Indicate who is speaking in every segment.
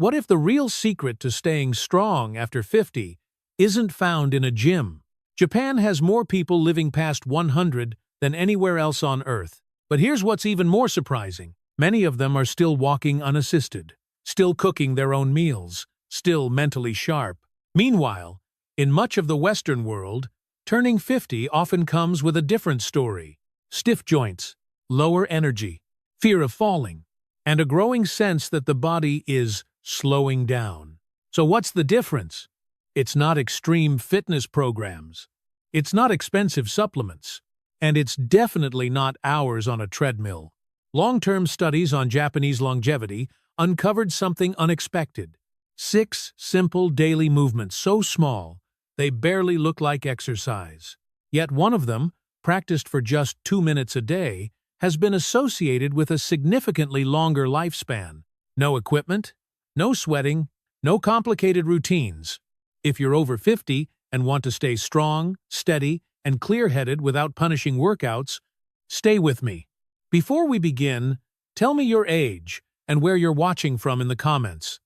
Speaker 1: What if the real secret to staying strong after 50 isn't found in a gym? Japan has more people living past 100 than anywhere else on Earth. But here's what's even more surprising. Many of them are still walking unassisted, still cooking their own meals, still mentally sharp. Meanwhile, in much of the Western world, turning 50 often comes with a different story. Stiff joints, lower energy, fear of falling, and a growing sense that the body is slowing down. So what's the difference? It's not extreme fitness programs. It's not expensive supplements. And it's definitely not hours on a treadmill. Long-term studies on Japanese longevity uncovered something unexpected. 6 simple daily movements so small, they barely look like exercise. Yet one of them, practiced for just 2 minutes a day, has been associated with a significantly longer lifespan. No equipment, no sweating, no complicated routines. If you're over 50 and want to stay strong, steady, and clear-headed without punishing workouts, stay with me. Before we begin, tell me your age and where you're watching from in the comments.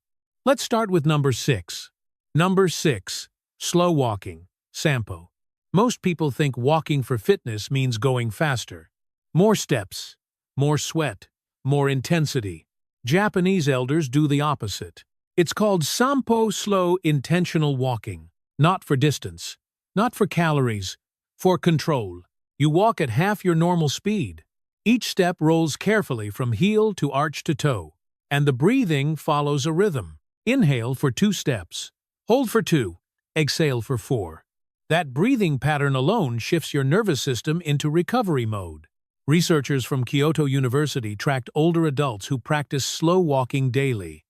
Speaker 1: Let's start with number 6. Number 6. Slow walking, Sampo. Most people think walking for fitness means going faster. More steps, more sweat, more intensity. Japanese elders do the opposite. It's called Sampo, slow, intentional walking. Not for distance, not for calories, for control. You walk at half your normal speed. Each step rolls carefully from heel to arch to toe, and the breathing follows a rhythm. Inhale for 2 steps, hold for 2, exhale for 4. That breathing pattern alone shifts your nervous system into recovery mode. Researchers from Kyoto University tracked older adults who practiced slow walking daily.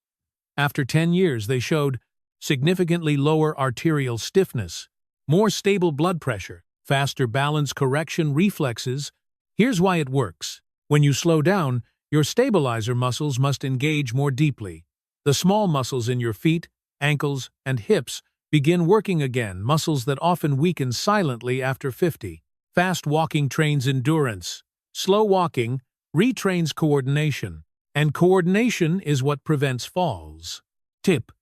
Speaker 1: After 10 years, they showed significantly lower arterial stiffness, more stable blood pressure, faster balance correction reflexes. Here's why it works. When you slow down, your stabilizer muscles must engage more deeply. The small muscles in your feet, ankles, and hips begin working again, muscles that often weaken silently after 50. Fast walking trains endurance. Slow walking retrains coordination. And coordination is what prevents falls. Tip: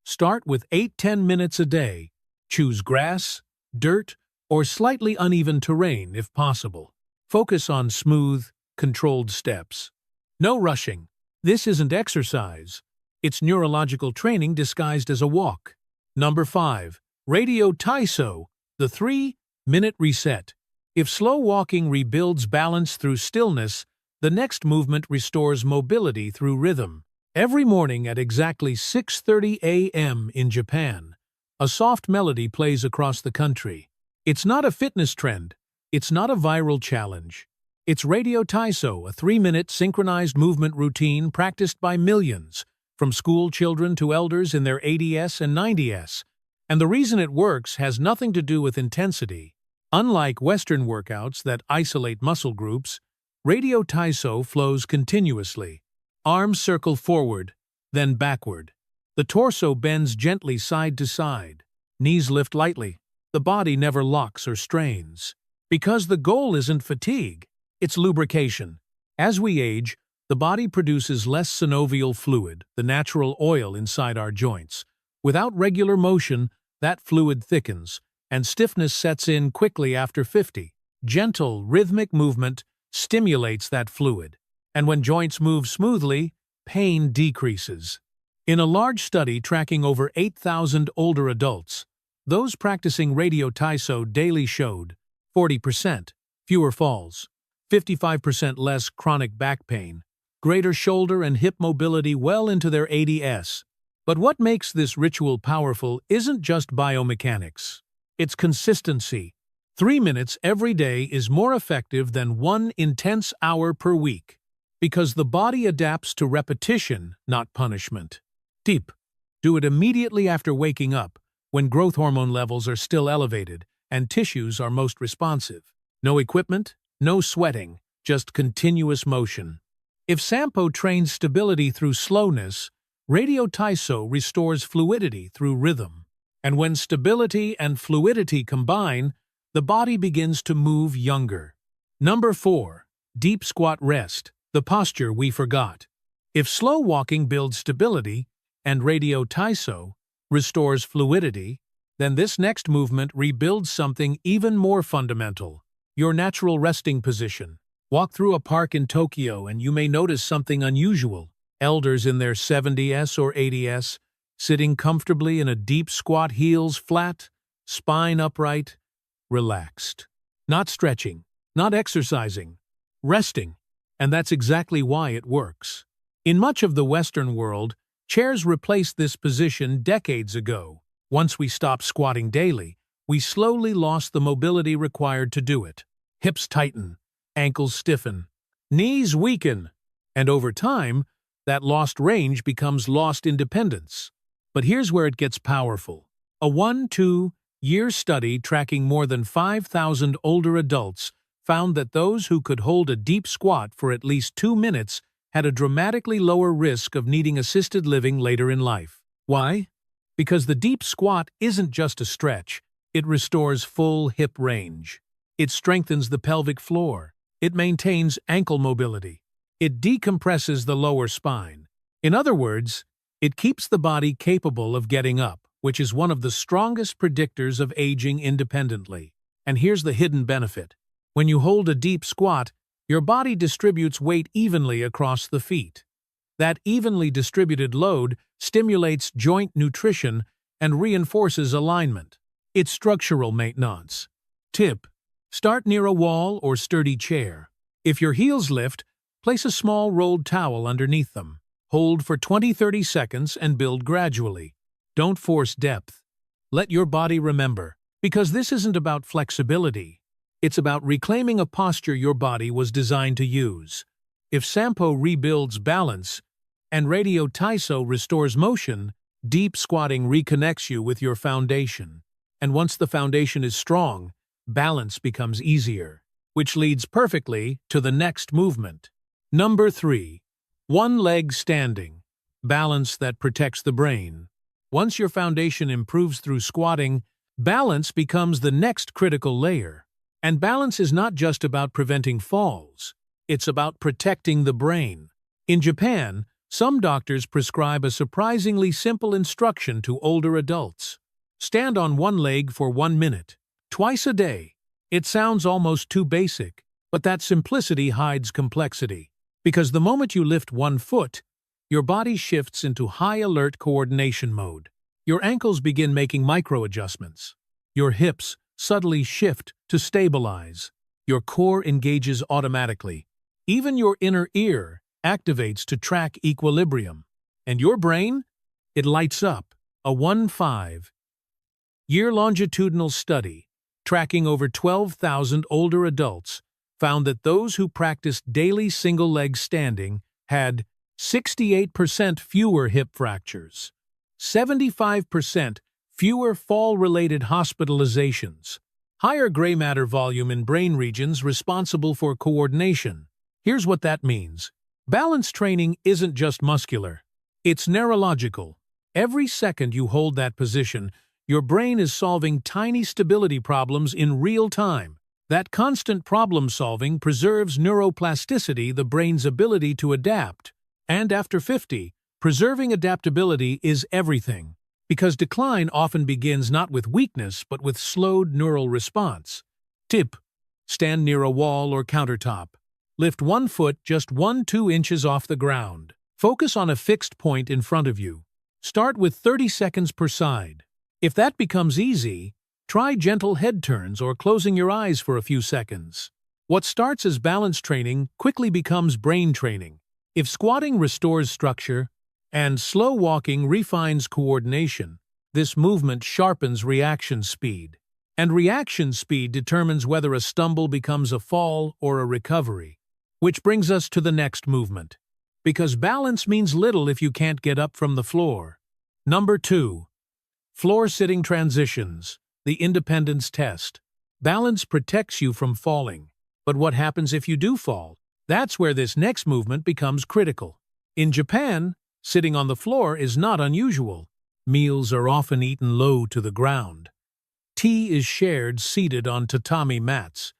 Speaker 1: start with 8–10 minutes a day. Choose grass, dirt, or slightly uneven terrain if possible. Focus on smooth, controlled steps. No rushing. This isn't exercise. It's neurological training disguised as a walk. Number 5. Radio Taiso, the 3-minute reset. If slow walking rebuilds balance through stillness, the next movement restores mobility through rhythm. Every morning at exactly 6:30 a.m. in Japan, a soft melody plays across the country. It's not a fitness trend. It's not a viral challenge. It's Radio Taiso, a 3-minute synchronized movement routine practiced by millions, from school children to elders in their 80s and 90s. And the reason it works has nothing to do with intensity. Unlike Western workouts that isolate muscle groups, Radio Taiso flows continuously. Arms circle forward, then backward. The torso bends gently side to side. Knees lift lightly. The body never locks or strains. Because the goal isn't fatigue, it's lubrication. As we age, the body produces less synovial fluid, the natural oil inside our joints. Without regular motion, that fluid thickens, and stiffness sets in quickly after 50. Gentle, rhythmic movement stimulates that fluid, and when joints move smoothly, pain decreases. In a large study tracking over 8,000 older adults, those practicing Radio Taiso daily showed 40% fewer falls, 55% less chronic back pain, greater shoulder and hip mobility well into their 80s. But what makes this ritual powerful isn't just biomechanics. It's consistency. 3 minutes every day is more effective than 1 intense hour per week, because the body adapts to repetition, not punishment. Tip: do it immediately after waking up, when growth hormone levels are still elevated and tissues are most responsive. No equipment, no sweating, just continuous motion. If Sampo trains stability through slowness, Radio Taiso restores fluidity through rhythm. And when stability and fluidity combine, the body begins to move younger. Number 4. Deep squat rest, the posture we forgot. If slow walking builds stability, and Radio Taiso restores fluidity, then this next movement rebuilds something even more fundamental: your natural resting position. Walk through a park in Tokyo and you may notice something unusual. Elders in their 70s or 80s, sitting comfortably in a deep squat, heels flat, spine upright, relaxed. Not stretching, not exercising, resting. And that's exactly why it works. In much of the Western world, chairs replaced this position decades ago. Once we stopped squatting daily, we slowly lost the mobility required to do it. Hips tighten, ankles stiffen, knees weaken, and over time, that lost range becomes lost independence. But here's where it gets powerful. A 1-2-year study tracking more than 5,000 older adults found that those who could hold a deep squat for at least 2 minutes had a dramatically lower risk of needing assisted living later in life. Why? Because the deep squat isn't just a stretch, it restores full hip range. It strengthens the pelvic floor. It maintains ankle mobility. It decompresses the lower spine. In other words, it keeps the body capable of getting up, which is one of the strongest predictors of aging independently. And here's the hidden benefit. When you hold a deep squat, your body distributes weight evenly across the feet. That evenly distributed load stimulates joint nutrition and reinforces alignment. It's structural maintenance. Tip: start near a wall or sturdy chair. If your heels lift, place a small rolled towel underneath them. Hold for 20-30 seconds and build gradually. Don't force depth. Let your body remember, because this isn't about flexibility. It's about reclaiming a posture your body was designed to use. If Sampo rebuilds balance and Radio Taiso restores motion, deep squatting reconnects you with your foundation. And once the foundation is strong, balance becomes easier, which leads perfectly to the next movement. Number 3. One leg standing. Balance that protects the brain. Once your foundation improves through squatting, balance becomes the next critical layer. And balance is not just about preventing falls. It's about protecting the brain. In Japan, some doctors prescribe a surprisingly simple instruction to older adults. Stand on one leg for 1 minute, twice a day. It sounds almost too basic, but that simplicity hides complexity. Because the moment you lift one foot, your body shifts into high-alert coordination mode. Your ankles begin making micro-adjustments. Your hips subtly shift to stabilize. Your core engages automatically. Even your inner ear activates to track equilibrium. And your brain? It lights up. A 1-5-year longitudinal study, tracking over 12,000 older adults, found that those who practiced daily single-leg standing had 68% fewer hip fractures, 75% fewer fall-related hospitalizations, higher gray matter volume in brain regions responsible for coordination. Here's what that means. Balance training isn't just muscular. It's neurological. Every second you hold that position, your brain is solving tiny stability problems in real time. That constant problem-solving preserves neuroplasticity, the brain's ability to adapt. And after 50, preserving adaptability is everything. Because decline often begins not with weakness but with slowed neural response. Tip: stand near a wall or countertop. Lift one foot just 1-2 inches off the ground. Focus on a fixed point in front of you. Start with 30 seconds per side. If that becomes easy, try gentle head turns or closing your eyes for a few seconds. What starts as balance training quickly becomes brain training. If squatting restores structure and slow walking refines coordination, this movement sharpens reaction speed. And reaction speed determines whether a stumble becomes a fall or a recovery. Which brings us to the next movement. Because balance means little if you can't get up from the floor. Number 2. Floor-sitting transitions. The independence test. Balance protects you from falling. But what happens if you do fall? That's where this next movement becomes critical. In Japan, sitting on the floor is not unusual. Meals are often eaten low to the ground. Tea is shared seated on tatami mats.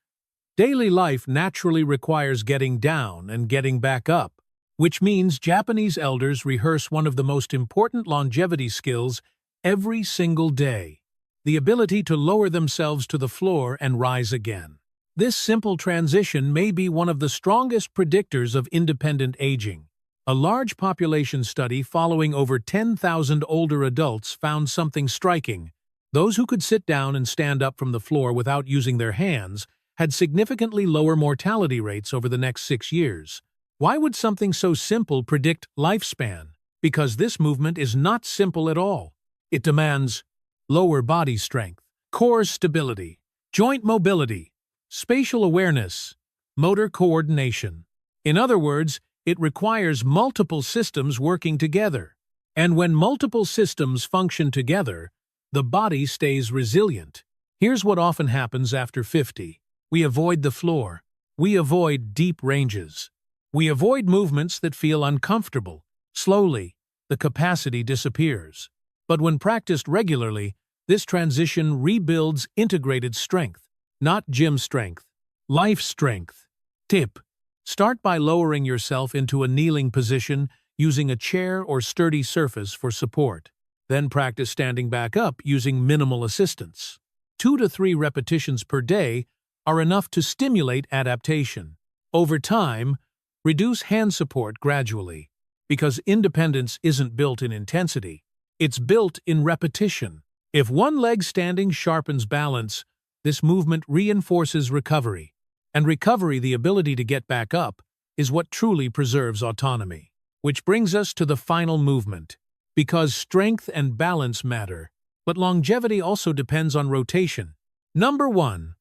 Speaker 1: Daily life naturally requires getting down and getting back up, which means Japanese elders rehearse one of the most important longevity skills every single day: the ability to lower themselves to the floor and rise again. This simple transition may be one of the strongest predictors of independent aging. A large population study following over 10,000 older adults found something striking. Those who could sit down and stand up from the floor without using their hands had significantly lower mortality rates over the next 6 years. Why would something so simple predict lifespan? Because this movement is not simple at all. It demands lower body strength, core stability, joint mobility, spatial awareness, motor coordination. In other words, it requires multiple systems working together. And when multiple systems function together, the body stays resilient. Here's what often happens after 50. We avoid the floor. We avoid deep ranges. We avoid movements that feel uncomfortable. Slowly, the capacity disappears. But when practiced regularly, this transition rebuilds integrated strength, not gym strength, life strength. Tip: start by lowering yourself into a kneeling position using a chair or sturdy surface for support. Then practice standing back up using minimal assistance. 2 to 3 repetitions per day are enough to stimulate adaptation. Over time, reduce hand support gradually, because independence isn't built in intensity, it's built in repetition. If one leg standing sharpens balance, this movement reinforces recovery. And recovery, the ability to get back up, is what truly preserves autonomy. Which brings us to the final movement. Because strength and balance matter, but longevity also depends on rotation. Number 1.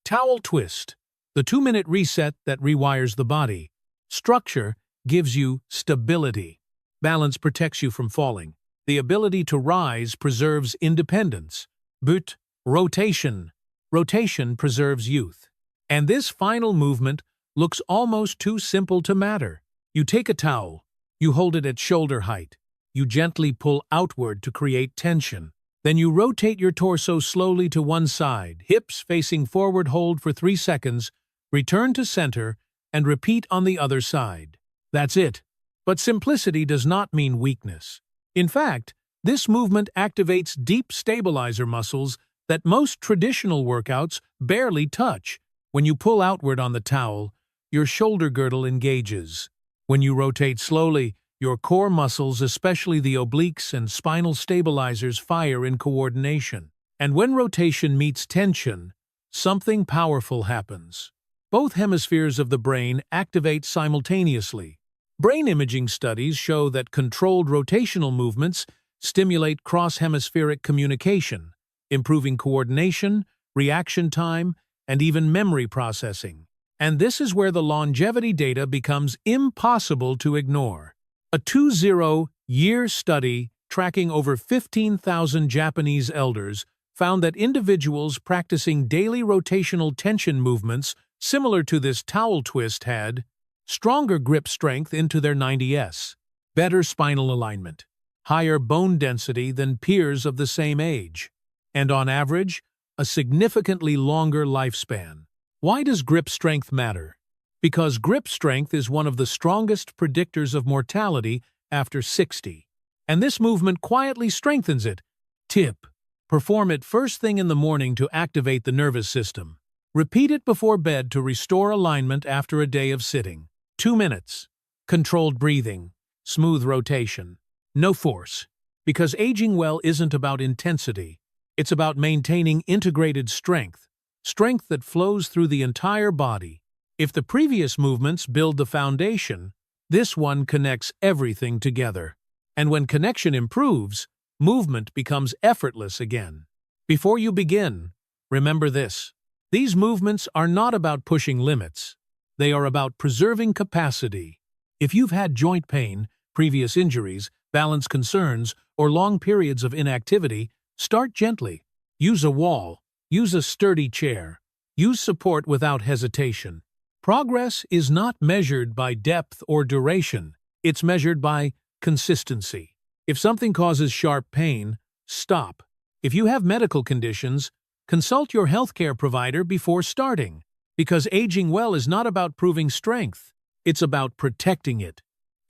Speaker 1: Towel twist, the 2-minute reset that rewires the body. Structure gives you stability. Balance protects you from falling. The ability to rise preserves independence. But rotation. Rotation preserves youth. And this final movement looks almost too simple to matter. You take a towel, you hold it at shoulder height, you gently pull outward to create tension. Then you rotate your torso slowly to one side, hips facing forward, hold for 3 seconds, return to center, and repeat on the other side. That's it. But simplicity does not mean weakness. In fact, this movement activates deep stabilizer muscles that most traditional workouts barely touch. When you pull outward on the towel, your shoulder girdle engages. When you rotate slowly, your core muscles, especially the obliques and spinal stabilizers, fire in coordination. And when rotation meets tension, something powerful happens. Both hemispheres of the brain activate simultaneously. Brain imaging studies show that controlled rotational movements stimulate cross-hemispheric communication, improving coordination, reaction time, and even memory processing. And this is where the longevity data becomes impossible to ignore. A 20-year study tracking over 15,000 Japanese elders found that individuals practicing daily rotational tension movements similar to this towel twist had stronger grip strength into their 90s, better spinal alignment, higher bone density than peers of the same age, and on average, a significantly longer lifespan. Why does grip strength matter? Because grip strength is one of the strongest predictors of mortality after 60, and this movement quietly strengthens it. Tip: perform it first thing in the morning to activate the nervous system. Repeat it before bed to restore alignment after a day of sitting. 2 minutes. Controlled breathing. Smooth rotation. No force. Because aging well isn't about intensity. It's about maintaining integrated strength. Strength that flows through the entire body. If the previous movements build the foundation, this one connects everything together. And when connection improves, movement becomes effortless again. Before you begin, remember this. These movements are not about pushing limits. They are about preserving capacity. If you've had joint pain, previous injuries, balance concerns, or long periods of inactivity, start gently. Use a wall. Use a sturdy chair. Use support without hesitation. Progress is not measured by depth or duration. It's measured by consistency. If something causes sharp pain, stop. If you have medical conditions, consult your healthcare provider before starting. Because aging well is not about proving strength. It's about protecting it.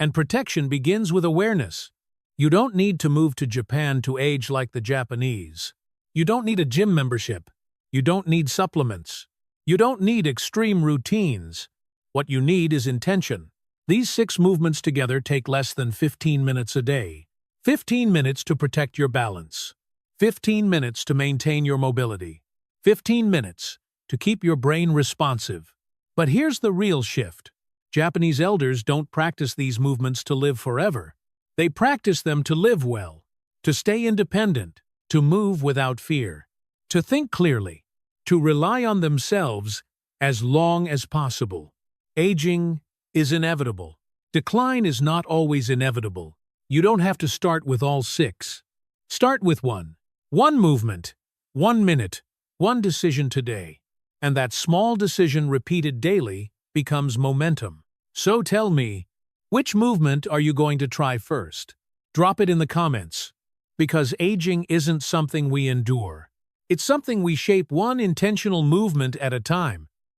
Speaker 1: And protection begins with awareness. You don't need to move to Japan to age like the Japanese. You don't need a gym membership. You don't need supplements. You don't need extreme routines. What you need is intention. These 6 movements together take less than 15 minutes a day. 15 minutes to protect your balance. 15 minutes to maintain your mobility. 15 minutes to keep your brain responsive. But here's the real shift. Japanese elders don't practice these movements to live forever. They practice them to live well, to stay independent, to move without fear, to think clearly, to rely on themselves as long as possible. Aging is inevitable. Decline is not always inevitable. You don't have to start with all 6. Start with 1. 1 movement, 1 minute, 1 decision today. And that small decision repeated daily becomes momentum. So tell me, which movement are you going to try first? Drop it in the comments. Because aging isn't something we endure. It's something we shape one intentional movement at a time.